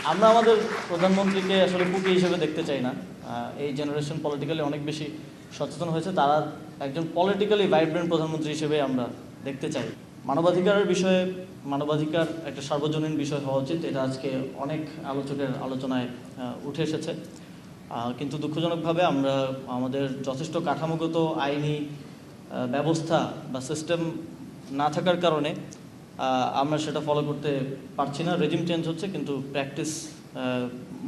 আমরা আমাদের প্রধানমন্ত্রীকে আসলে পুঁজি হিসেবে দেখতে চাই না। এই জেনারেশন পলিটিক্যালি অনেক বেশি সচেতন হয়েছে, তারা একজন পলিটিক্যালি ভাইব্রেন্ট প্রধানমন্ত্রী হিসেবে আমরা দেখতে চাই। মানবাধিকারের বিষয়ে মানবাধিকার একটা সার্বজনীন বিষয় হওয়া উচিত, এটা আজকে অনেক আলোচকের আলোচনায় উঠে এসেছে। কিন্তু দুঃখজনকভাবে আমরা আমাদের যথেষ্ট কাঠামোগত আইনি ব্যবস্থা বা সিস্টেম না থাকার কারণে আমরা সেটা ফলো করতে পারছি না। রেজিম চেঞ্জ হচ্ছে কিন্তু প্র্যাকটিস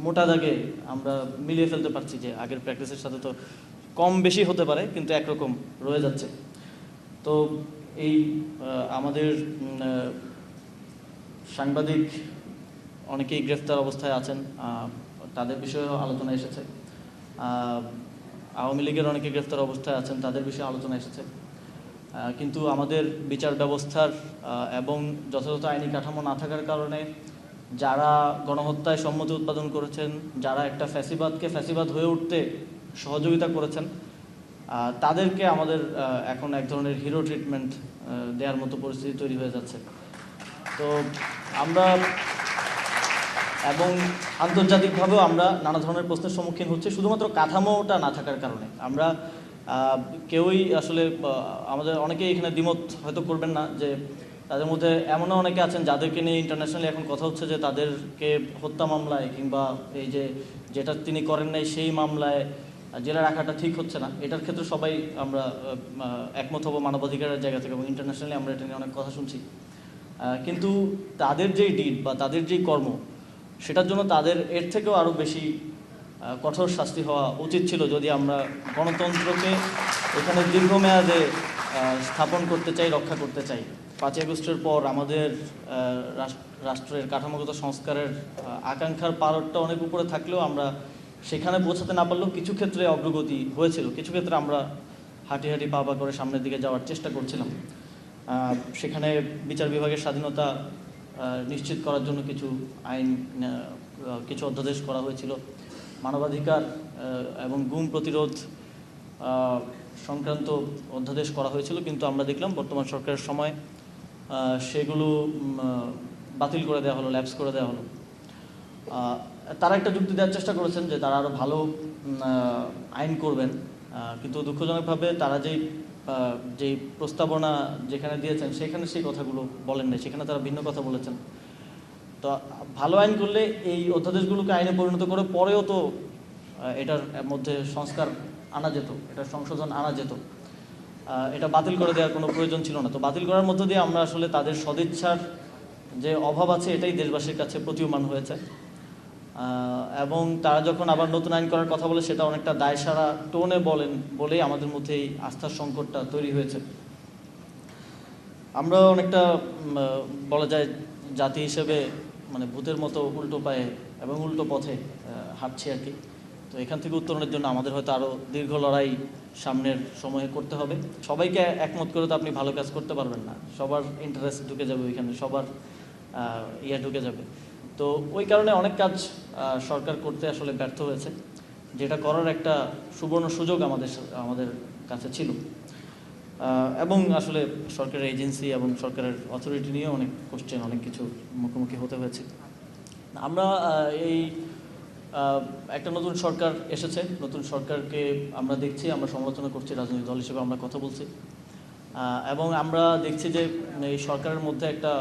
মোটা দাগে আমরা মিলিয়ে ফেলতে পারছি যে আগের প্র্যাকটিসের সাথে তো কম বেশি হতে পারে কিন্তু একরকম রয়ে যাচ্ছে। তো এই আমাদের সাংবাদিক অনেকেই গ্রেফতার অবস্থায় আছেন, তাদের বিষয়েও আলোচনা এসেছে। আওয়ামী লীগের অনেকে গ্রেফতার অবস্থায় আছেন, তাদের বিষয়ে আলোচনা এসেছে। কিন্তু আমাদের বিচার ব্যবস্থার এবং যথাযথ আইনি কাঠামো না থাকার কারণে যারা গণহত্যায় সম্মতি উৎপাদন করেছেন, যারা একটা ফ্যাসিবাদকে ফ্যাসিবাদ হয়ে উঠতে সহযোগিতা করেছেন, তাদেরকে আমাদের এখন এক ধরনের হিরো ট্রিটমেন্ট দেওয়ার মতো পরিস্থিতি তৈরি হয়ে যাচ্ছে। তো আমরা এবং আন্তর্জাতিকভাবেও আমরা নানা ধরনের প্রশ্নের সম্মুখীন হচ্ছে শুধুমাত্র কাঠামোটা না থাকার কারণে। আমরা কেউই আসলে আমাদের অনেকেই এখানে দ্বিমত হয়তো করবেন না যে তাদের মধ্যে এমনও অনেকে আছেন যাদেরকে নিয়ে ইন্টারন্যাশনালি এখন কথা হচ্ছে যে তাদেরকে হত্যা মামলায় কিংবা এই যে যেটা তিনি করেন নাই সেই মামলায় জেলে রাখাটা ঠিক হচ্ছে না। এটার ক্ষেত্রে সবাই আমরা একমত হব মানবাধিকারের জায়গা থেকে, এবং ইন্টারন্যাশনালি আমরা এটা নিয়ে অনেক কথা শুনছি। কিন্তু তাদের যেই ডিড বা তাদের যেই কর্ম, সেটার জন্য তাদের এর থেকেও আরও বেশি কঠোর শাস্তি হওয়া উচিত ছিল যদি আমরা গণতন্ত্রকে এখানে দীর্ঘমেয়াদে স্থাপন করতে চাই, রক্ষা করতে চাই। 5ই আগস্টের পর আমাদের রাষ্ট্রের কাঠামোগত সংস্কারের আকাঙ্ক্ষার পারদটা অনেক উপরে থাকলেও আমরা সেখানে পৌঁছাতে না পারলেও কিছু ক্ষেত্রে অগ্রগতি হয়েছিল, কিছু ক্ষেত্রে আমরা হাঁটি হাঁটি পা পা করে সামনের দিকে যাওয়ার চেষ্টা করছিলাম। সেখানে বিচার বিভাগের স্বাধীনতা নিশ্চিত করার জন্য কিছু আইন, কিছু অধ্যাদেশ করা হয়েছিল। মানবাধিকার এবং গুম প্রতিরোধ সংক্রান্ত অধ্যাদেশ করা হয়েছিল, কিন্তু আমরা দেখলাম বর্তমান সরকারের সময় সেগুলো বাতিল করে দেওয়া হলো, ল্যাপস করে দেওয়া হলো। তারা একটা যুক্তি দেওয়ার চেষ্টা করেছেন যে তারা আরও ভালো আইন করবেন, কিন্তু দুঃখজনকভাবে তারা যেই প্রস্তাবনা যেখানে দিয়েছেন সেখানে সেই কথাগুলো বলেন নাই, সেখানে তারা ভিন্ন কথা বলেছেন। তো ভালো আইন করলে এই অধ্যাদেশগুলোকে আইনে পরিণত করে পরেও তো এটার মধ্যে সংস্কার আনা যেত, এটার সংশোধন আনা যেত। এটা বাতিল করে দেওয়ার কোনো প্রয়োজন ছিল না। তো বাতিল করার মধ্য দিয়ে আমরা আসলে তাদের সদিচ্ছার যে অভাব আছে এটাই দেশবাসীর কাছে প্রতীয়মান হয়েছে। এবং তারা যখন আবার নতুন আইন করার কথা বলে সেটা অনেকটা দায়সারা টোনে বলেন বলেই আমাদের মধ্যে এই আস্থার সংকটটা তৈরি হয়েছে। আমরা অনেকটা বলা যায় জাতি হিসেবে মানে ভূতের মতো উল্টো পায়ে এবং উল্টো পথে হাঁটছি আর কি। তো এখান থেকে উত্তরণের জন্য আমাদের হয়তো আরও দীর্ঘ লড়াই সামনের সময়ে করতে হবে। সবাইকে একমত করে তো আপনি ভালো কাজ করতে পারবেন না, সবার ইন্টারেস্ট ঢুকে যাবে ওইখানে, সবার ঢুকে যাবে। তো ওই কারণে অনেক কাজ সরকার করতে আসলে ব্যর্থ হয়েছে, যেটা করার একটা সুবর্ণ সুযোগ আমাদের কাছে ছিল। এবং আসলে সরকারের এজেন্সি এবং সরকারের অথরিটি নিয়ে অনেক কোশ্চেন, অনেক কিছু মুখোমুখি হতে হয়েছে। আমরা এই একটা নতুন সরকার এসেছে, নতুন সরকারকে আমরা দেখছি, আমরা সমালোচনা করছি, রাজনৈতিক দল হিসেবে আমরা কথা বলছি, এবং আমরা দেখছি যে এই সরকারের মধ্যে একটা,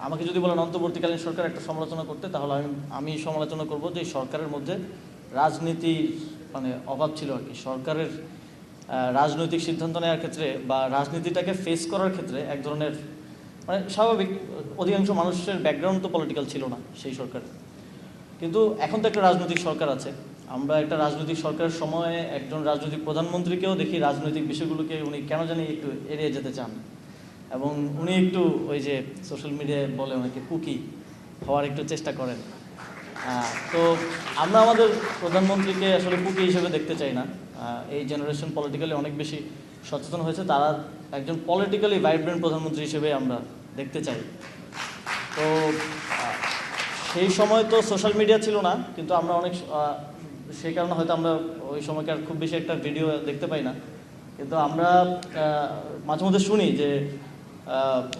আমাকে যদি বলেন অন্তর্বর্তীকালীন সরকার একটা সমালোচনা করতে, তাহলে আমি সমালোচনা করব যে সরকারের মধ্যে রাজনীতির মানে অভাব ছিল আর কি। সরকারের রাজনৈতিক সিদ্ধান্ত নেওয়ার ক্ষেত্রে বা রাজনীতিটাকে ফেস করার ক্ষেত্রে এক ধরনের মানে স্বাভাবিক, অধিকাংশ মানুষের ব্যাকগ্রাউন্ড তো পলিটিক্যাল ছিল না সেই সরকারে। কিন্তু এখন তো একটা রাজনৈতিক সরকার আছে। আমরা একটা রাজনৈতিক সরকারের সময়ে একজন রাজনৈতিক প্রধানমন্ত্রীকেও দেখি রাজনৈতিক বিষয়গুলোকে উনি কেন জানি একটু এড়িয়ে যেতে চান, এবং উনি একটু ওই যে সোশ্যাল মিডিয়ায় বলে অনেকে কুকি হওয়ার একটু চেষ্টা করেন। তো আমরা আমাদের প্রধানমন্ত্রীকে আসলে কুকি হিসেবে দেখতে চাই না। এই জেনারেশন পলিটিক্যালি অনেক বেশি সচেতন হয়েছে, তারা একজন পলিটিক্যালি ভাইব্রেন্ট প্রধানমন্ত্রী হিসেবে আমরা দেখতে চাই। তো সেই সময় তো সোশ্যাল মিডিয়া ছিল না, কিন্তু আমরা অনেক সেই কারণে হয়তো আমরা ওই সময়কার খুব বেশি একটা ভিডিও দেখতে পাই না, কিন্তু আমরা মাঝে মধ্যে শুনি যে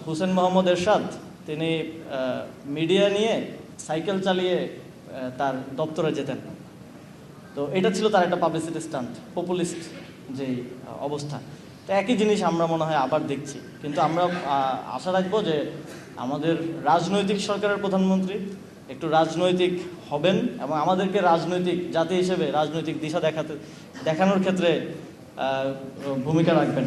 হুসেন মোহাম্মদ এরশাদ তিনি মিডিয়া নিয়ে সাইকেল চালিয়ে তার দপ্তরে যেতেন। তো এটা ছিল তার একটা পাবলিসিটি স্টান্ট, পপুলিস্ট যেই অবস্থা। তো একই জিনিস আমরা মনে হয় আবার দেখছি, কিন্তু আমরা আশা রাখবো যে আমাদের রাজনৈতিক সরকারের প্রধানমন্ত্রী একটু রাজনৈতিক হবেন এবং আমাদেরকে রাজনৈতিক জাতি হিসেবে রাজনৈতিক দিশা দেখানোর ক্ষেত্রে ভূমিকা রাখবেন।